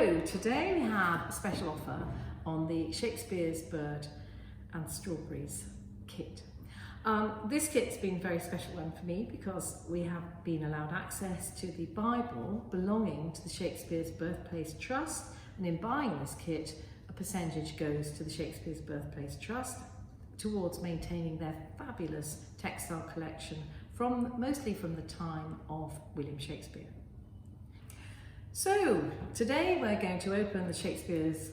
So today we have a special offer on the Shakespeare's Bird and Strawberries kit. This kit's been a very special one for me because we have been allowed access to the Bible belonging to the Shakespeare's Birthplace Trust, and in buying this kit a percentage goes to the Shakespeare's Birthplace Trust towards maintaining their fabulous textile collection mostly from the time of William Shakespeare. So today we're going to open the Shakespeare's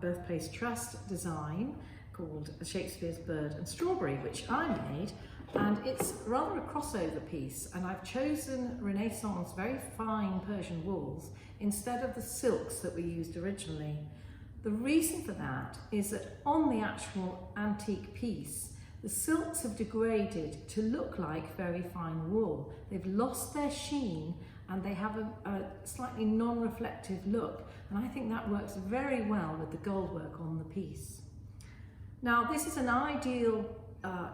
Birthplace Trust design called Shakespeare's Bird and Strawberry, which I made, and it's rather a crossover piece, and I've chosen Renaissance very fine Persian wools instead of the silks that we used originally. The reason for that is that on the actual antique piece, the silks have degraded to look like very fine wool. They've lost their sheen and they have a slightly non-reflective look, and I think that works very well with the gold work on the piece. Now, this is an ideal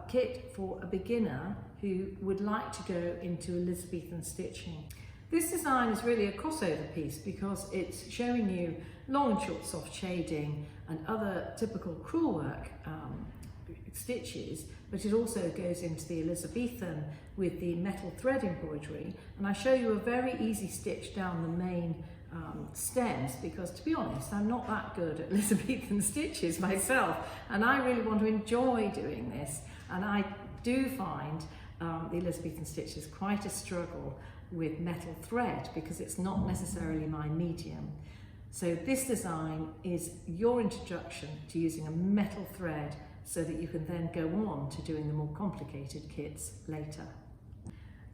kit for a beginner who would like to go into Elizabethan stitching. This design is really a crossover piece because it's showing you long and short soft shading and other typical crewel work stitches, but it also goes into the Elizabethan with the metal thread embroidery, and I show you a very easy stitch down the main stems because, to be honest, I'm not that good at Elizabethan stitches myself, and I really want to enjoy doing this, and I do find the Elizabethan stitches quite a struggle with metal thread because it's not necessarily my medium. So this design is your introduction to using a metal thread so that you can then go on to doing the more complicated kits later.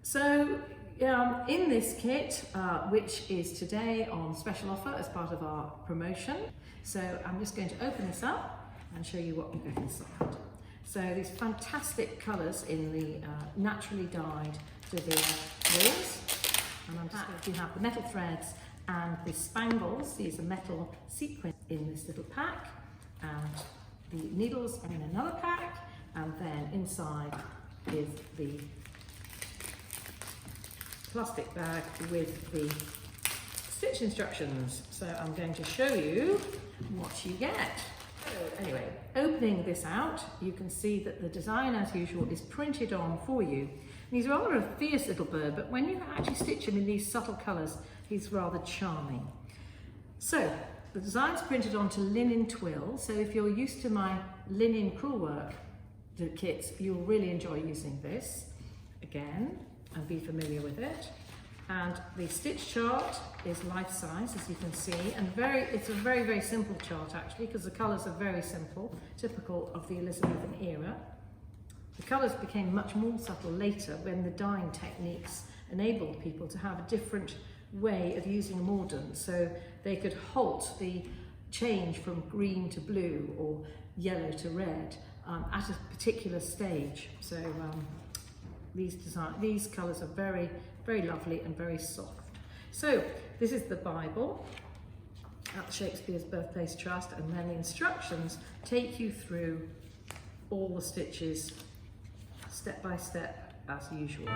So in this kit, which is today on special offer as part of our promotion, so I'm just going to open this up and show you what we got inside. So these fantastic colours in the naturally dyed severe wools, and I'm just going to have the metal threads and the spangles. These are metal sequins in this little pack, and the needles are in another pack, and then inside is the plastic bag with the stitch instructions. So I'm going to show you what you get. So anyway, opening this out, you can see that the design, as usual, is printed on for you. And he's rather a fierce little bird, but when you actually stitch him in these subtle colours, he's rather charming. So the design's printed onto linen twill, so if you're used to my linen crewel work kits, you'll really enjoy using this again and be familiar with it. And the stitch chart is life size, as you can see, and it's a very, very simple chart actually, because the colours are very simple, typical of the Elizabethan era. The colours became much more subtle later when the dyeing techniques enabled people to have a different way of using a mordant, so they could halt the change from green to blue or yellow to red at a particular stage. So these colours are very, very lovely and very soft. So this is the Bible at Shakespeare's Birthplace Trust, and then the instructions take you through all the stitches step by step as usual.